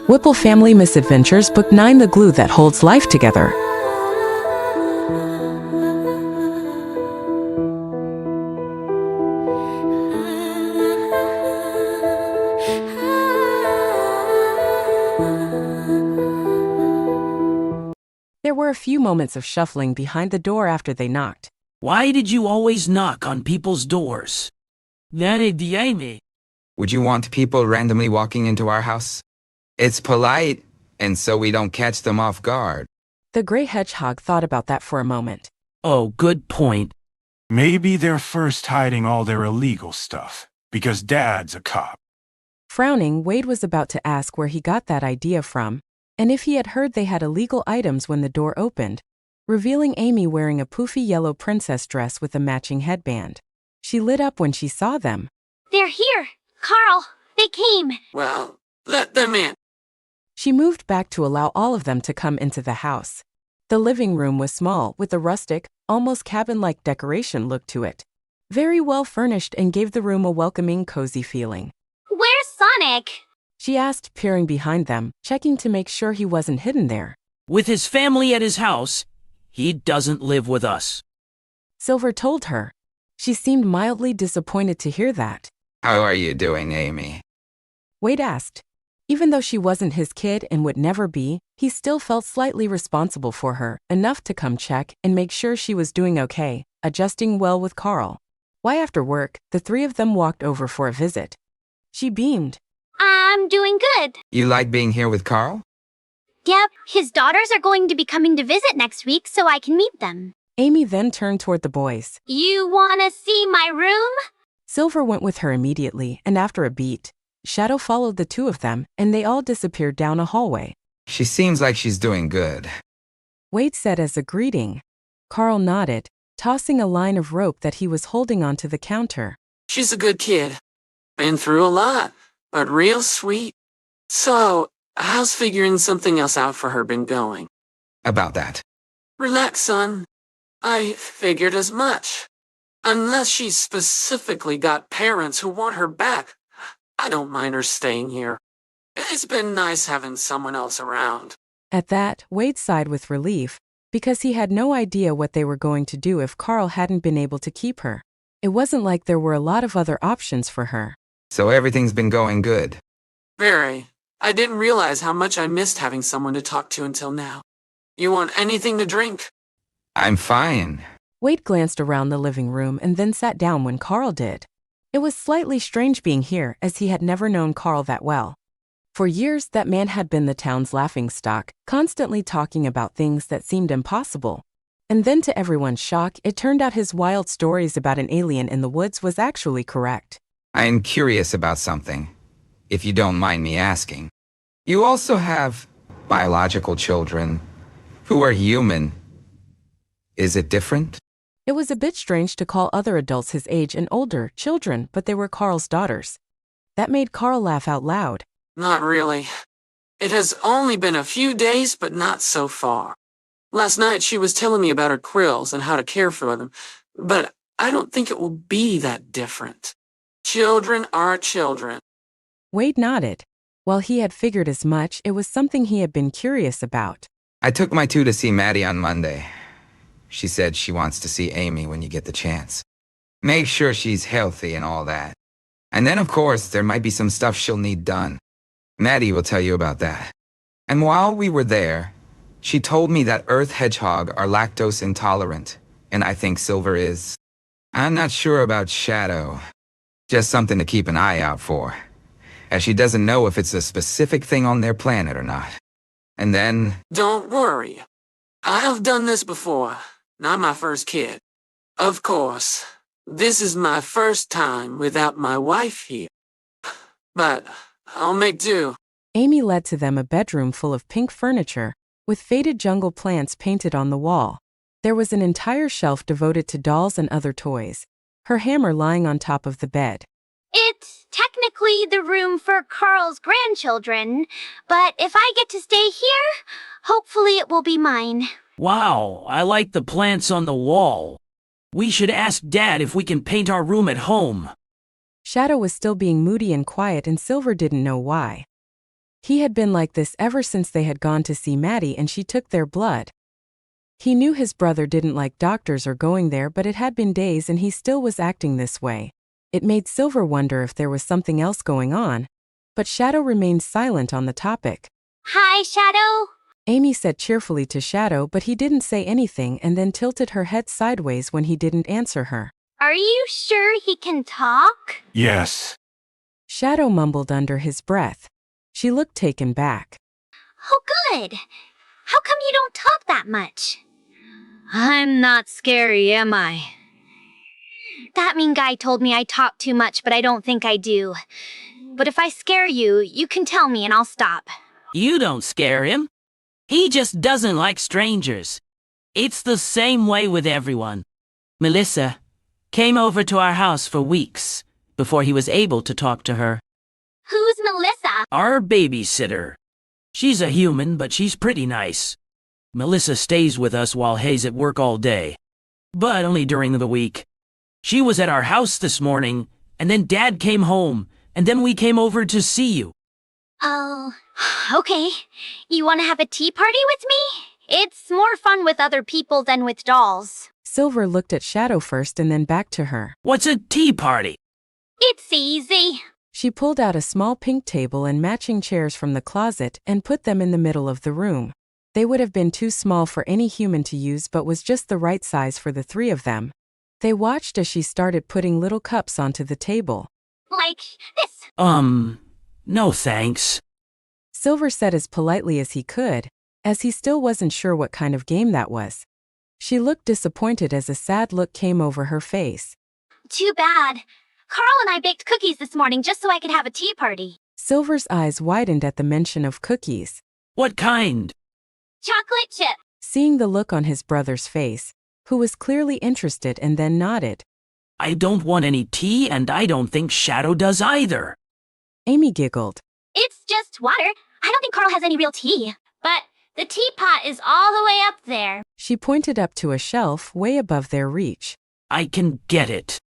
Whipple Family Misadventures Book 9, The Glue That Holds Life Together. There were a few moments of shuffling behind the door after they knocked. Why did you always knock on people's doors? Amy. Would you want people randomly walking into our house? It's polite, and so we don't catch them off guard. The gray hedgehog thought about that for a moment. Oh, good point. Maybe they're first hiding all their illegal stuff, because Dad's a cop. Frowning, Wade was about to ask where he got that idea from, and if he had heard they had illegal items when the door opened, revealing Amy wearing a poofy yellow princess dress with a matching headband. She lit up when she saw them. They're here! Carl, they came! Well, let them in. She moved back to allow all of them to come into the house. The living room was small, with a rustic, almost cabin-like decoration look to it. Very well furnished and gave the room a welcoming, cozy feeling. Where's Sonic? She asked, peering behind them, checking to make sure he wasn't hidden there. With his family at his house, he doesn't live with us. Silver told her. She seemed mildly disappointed to hear that. How are you doing, Amy? Wade asked. Even though she wasn't his kid and would never be, he still felt slightly responsible for her, enough to come check and make sure she was doing okay, adjusting well with Carl. Why, after work, the three of them walked over for a visit. She beamed. I'm doing good. You like being here with Carl? Yep, his daughters are going to be coming to visit next week so I can meet them. Amy then turned toward the boys. You wanna see my room? Silver went with her immediately, and after a beat, Shadow followed the two of them, and they all disappeared down a hallway. She seems like she's doing good. Wade said as a greeting. Carl nodded, tossing a line of rope that he was holding onto the counter. She's a good kid. Been through a lot, but real sweet. So, how's figuring something else out for her been going? About that. Relax, son. I figured as much. Unless she's specifically got parents who want her back, I don't mind her staying here. It's been nice having someone else around. At that, Wade sighed with relief, because he had no idea what they were going to do if Carl hadn't been able to keep her. It wasn't like there were a lot of other options for her. So everything's been going good. Very. I didn't realize how much I missed having someone to talk to until now. You want anything to drink? I'm fine. Wade glanced around the living room and then sat down when Carl did. It was slightly strange being here, as he had never known Carl that well. For years, that man had been the town's laughingstock, constantly talking about things that seemed impossible. And then to everyone's shock, it turned out his wild stories about an alien in the woods was actually correct. I'm curious about something, if you don't mind me asking. You also have biological children who are human. Is it different? It was a bit strange to call other adults his age and older children, but they were Carl's daughters. That made Carl laugh out loud. Not really. It has only been a few days, but not so far. Last night she was telling me about her quills and how to care for them, but I don't think it will be that different. Children are children. Wade nodded. While he had figured as much, it was something he had been curious about. I took my two to see Maddie on Monday. She said she wants to see Amy when you get the chance. Make sure she's healthy and all that. And then, of course, there might be some stuff she'll need done. Maddie will tell you about that. And while we were there, she told me that Earth hedgehog are lactose intolerant, and I think Silver is. I'm not sure about Shadow. Just something to keep an eye out for, as she doesn't know if it's a specific thing on their planet or not. And then... Don't worry. I've done this before. Not my first kid. Of course, this is my first time without my wife here. But I'll make do. Amy led to them a bedroom full of pink furniture, with faded jungle plants painted on the wall. There was an entire shelf devoted to dolls and other toys, her hammer lying on top of the bed. It's technically the room for Carl's grandchildren, but if I get to stay here, hopefully it will be mine. Wow, I like the plants on the wall. We should ask Dad if we can paint our room at home. Shadow was still being moody and quiet, and Silver didn't know why. He had been like this ever since they had gone to see Maddie and she took their blood. He knew his brother didn't like doctors or going there, but it had been days and he still was acting this way. It made Silver wonder if there was something else going on, but Shadow remained silent on the topic. Hi, Shadow. Amy said cheerfully to Shadow, but he didn't say anything and then tilted her head sideways when he didn't answer her. Are you sure he can talk? Yes. Shadow mumbled under his breath. She looked taken back. Oh, good. How come you don't talk that much? I'm not scary, am I? That mean guy told me I talk too much, but I don't think I do. But if I scare you, you can tell me and I'll stop. You don't scare him. He just doesn't like strangers. It's the same way with everyone. Melissa came over to our house for weeks before he was able to talk to her. Who's Melissa? Our babysitter. She's a human, but she's pretty nice. Melissa stays with us while Hay's at work all day, but only during the week. She was at our house this morning, and then Dad came home, and then we came over to see you. Oh, okay. You want to have a tea party with me? It's more fun with other people than with dolls. Silver looked at Shadow first and then back to her. What's a tea party? It's easy. She pulled out a small pink table and matching chairs from the closet and put them in the middle of the room. They would have been too small for any human to use but was just the right size for the three of them. They watched as she started putting little cups onto the table. Like this. No thanks. Silver said as politely as he could, as he still wasn't sure what kind of game that was. She looked disappointed as a sad look came over her face. Too bad. Carl and I baked cookies this morning just so I could have a tea party. Silver's eyes widened at the mention of cookies. What kind? Chocolate chip. Seeing the look on his brother's face, who was clearly interested and then nodded. I don't want any tea, and I don't think Shadow does either. Amy giggled. It's just water. I don't think Carl has any real tea. But the teapot is all the way up there. She pointed up to a shelf way above their reach. I can get it.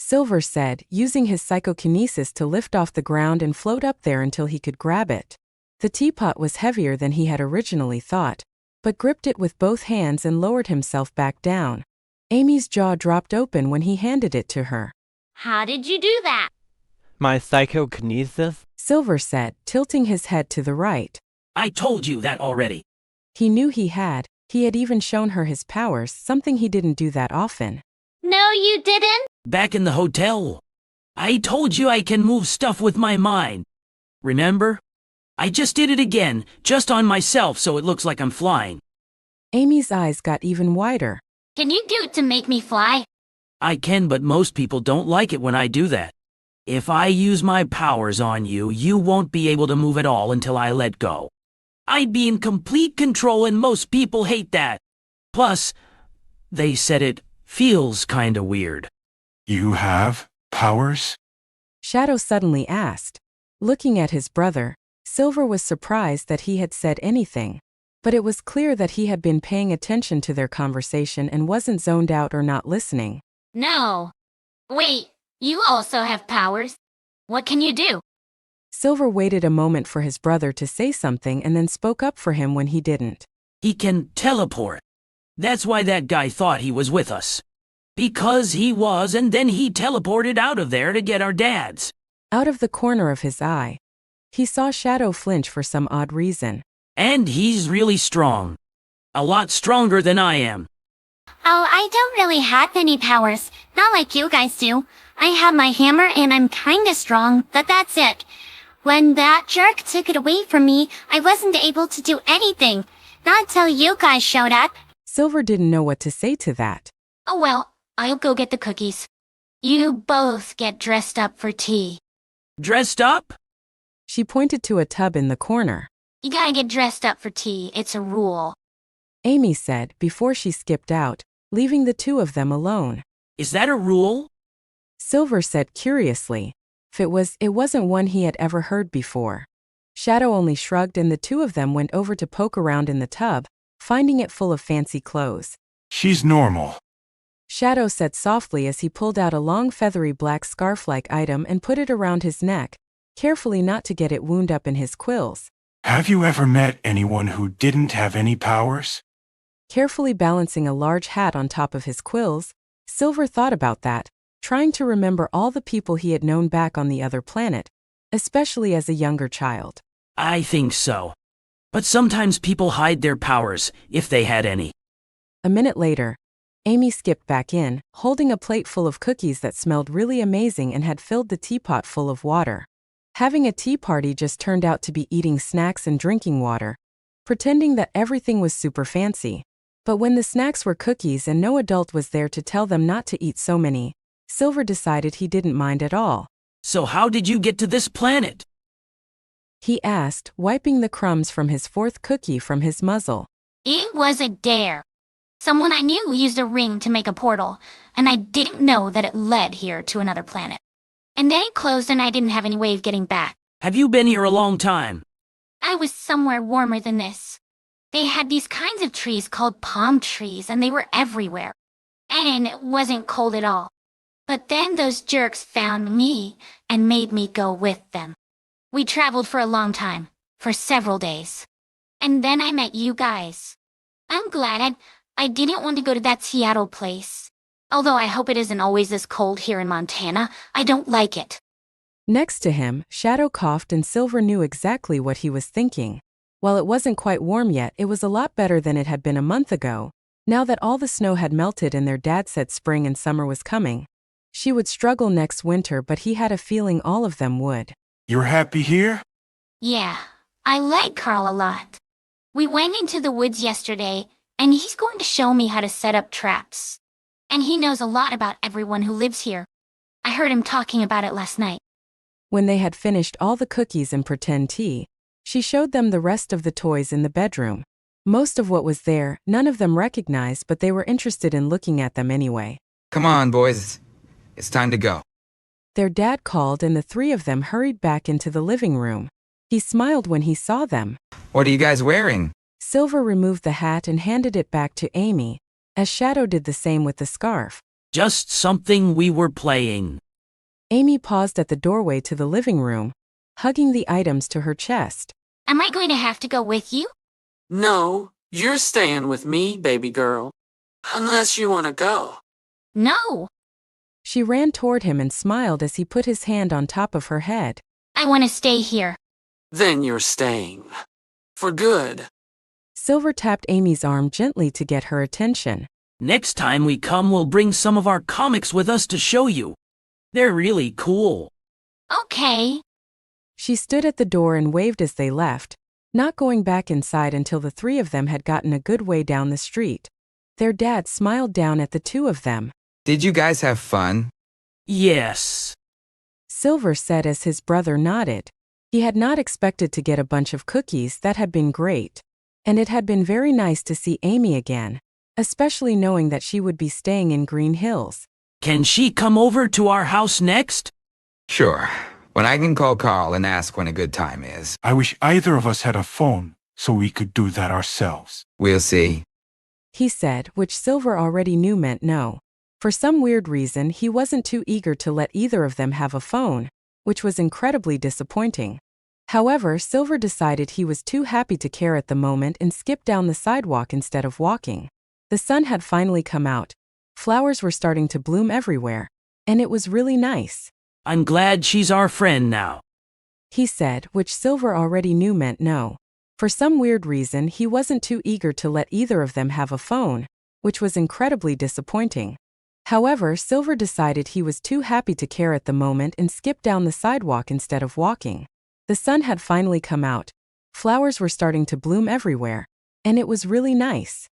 Silver said, using his psychokinesis to lift off the ground and float up there until he could grab it. The teapot was heavier than he had originally thought, but gripped it with both hands and lowered himself back down. Amy's jaw dropped open when he handed it to her. How did you do that? My psychokinesis? Silver said, tilting his head to the right. I told you that already. He knew he had even shown her his powers, something he didn't do that often. No, you didn't. Back in the hotel. I told you I can move stuff with my mind. Remember? I just did it again, just on myself so it looks like I'm flying. Amy's eyes got even wider. Can you do it to make me fly? I can, but most people don't like it when I do that. If I use my powers on you, you won't be able to move at all until I let go. I'd be in complete control and most people hate that. Plus, they said it feels kinda weird. You have powers? Shadow suddenly asked. Looking at his brother, Silver was surprised that he had said anything. But it was clear that he had been paying attention to their conversation and wasn't zoned out or not listening. No. Wait, you also have powers. What can you do? Silver waited a moment for his brother to say something and then spoke up for him when he didn't. He can teleport. That's why that guy thought he was with us. Because he was, and then he teleported out of there to get our dads. Out of the corner of his eye, he saw Shadow flinch for some odd reason. And he's really strong. A lot stronger than I am. Oh, I don't really have any powers. Not like you guys do. I have my hammer and I'm kinda strong, but that's it. When that jerk took it away from me, I wasn't able to do anything. Not until you guys showed up. Silver didn't know what to say to that. Oh well, I'll go get the cookies. You both get dressed up for tea. Dressed up? She pointed to a tub in the corner. You gotta get dressed up for tea, it's a rule. Amy said before she skipped out, leaving the two of them alone. Is that a rule? Silver said curiously. If it wasn't one he had ever heard before. Shadow only shrugged and the two of them went over to poke around in the tub, finding it full of fancy clothes. She's normal. Shadow said softly as he pulled out a long feathery black scarf-like item and put it around his neck, carefully not to get it wound up in his quills. Have you ever met anyone who didn't have any powers? Carefully balancing a large hat on top of his quills, Silver thought about that, trying to remember all the people he had known back on the other planet, especially as a younger child. I think so. But sometimes people hide their powers, if they had any. A minute later, Amy skipped back in, holding a plate full of cookies that smelled really amazing and had filled the teapot full of water. Having a tea party just turned out to be eating snacks and drinking water, pretending that everything was super fancy. But when the snacks were cookies and no adult was there to tell them not to eat so many, Silver decided he didn't mind at all. So how did you get to this planet? He asked, wiping the crumbs from his fourth cookie from his muzzle. It was a dare. Someone I knew used a ring to make a portal, and I didn't know that it led here to another planet. And then it closed and I didn't have any way of getting back. Have you been here a long time? I was somewhere warmer than this. They had these kinds of trees called palm trees, and they were everywhere. And it wasn't cold at all. But then those jerks found me and made me go with them. We traveled for a long time, for several days. And then I met you guys. I'm glad I didn't want to go to that Seattle place. Although I hope it isn't always this cold here in Montana, I don't like it. Next to him, Shadow coughed and Silver knew exactly what he was thinking. While it wasn't quite warm yet, it was a lot better than it had been a month ago. Now that all the snow had melted and their dad said spring and summer was coming, she would struggle next winter, but he had a feeling all of them would. You're happy here? Yeah, I like Carl a lot. We went into the woods yesterday, and he's going to show me how to set up traps. And he knows a lot about everyone who lives here. I heard him talking about it last night. When they had finished all the cookies and pretend tea, she showed them the rest of the toys in the bedroom. Most of what was there, none of them recognized, but they were interested in looking at them anyway. Come on, boys. It's time to go. Their dad called and the three of them hurried back into the living room. He smiled when he saw them. What are you guys wearing? Silver removed the hat and handed it back to Amy, as Shadow did the same with the scarf. Just something we were playing. Amy paused at the doorway to the living room, hugging the items to her chest. Am I going to have to go with you? No, you're staying with me, baby girl. Unless you want to go. No, She ran toward him and smiled as he put his hand on top of her head. I want to stay here. Then you're staying. For good. Silver tapped Amy's arm gently to get her attention. Next time we come, we'll bring some of our comics with us to show you. They're really cool. Okay. She stood at the door and waved as they left, not going back inside until the three of them had gotten a good way down the street. Their dad smiled down at the two of them. Did you guys have fun? Yes. Silver said as his brother nodded. He had not expected to get a bunch of cookies. That had been great. And it had been very nice to see Amy again, especially knowing that she would be staying in Green Hills. Can she come over to our house next? Sure. When I can call Carl and ask when a good time is. I wish either of us had a phone so we could do that ourselves. We'll see. He said, which Silver already knew meant no. For some weird reason, he wasn't too eager to let either of them have a phone, which was incredibly disappointing. However, Silver decided he was too happy to care at the moment and skipped down the sidewalk instead of walking. The sun had finally come out. Flowers were starting to bloom everywhere, and it was really nice. I'm glad she's our friend now. He said, which Silver already knew meant no. For some weird reason, he wasn't too eager to let either of them have a phone, which was incredibly disappointing. However, Silver decided he was too happy to care at the moment and skipped down the sidewalk instead of walking. The sun had finally come out. Flowers were starting to bloom everywhere, and it was really nice.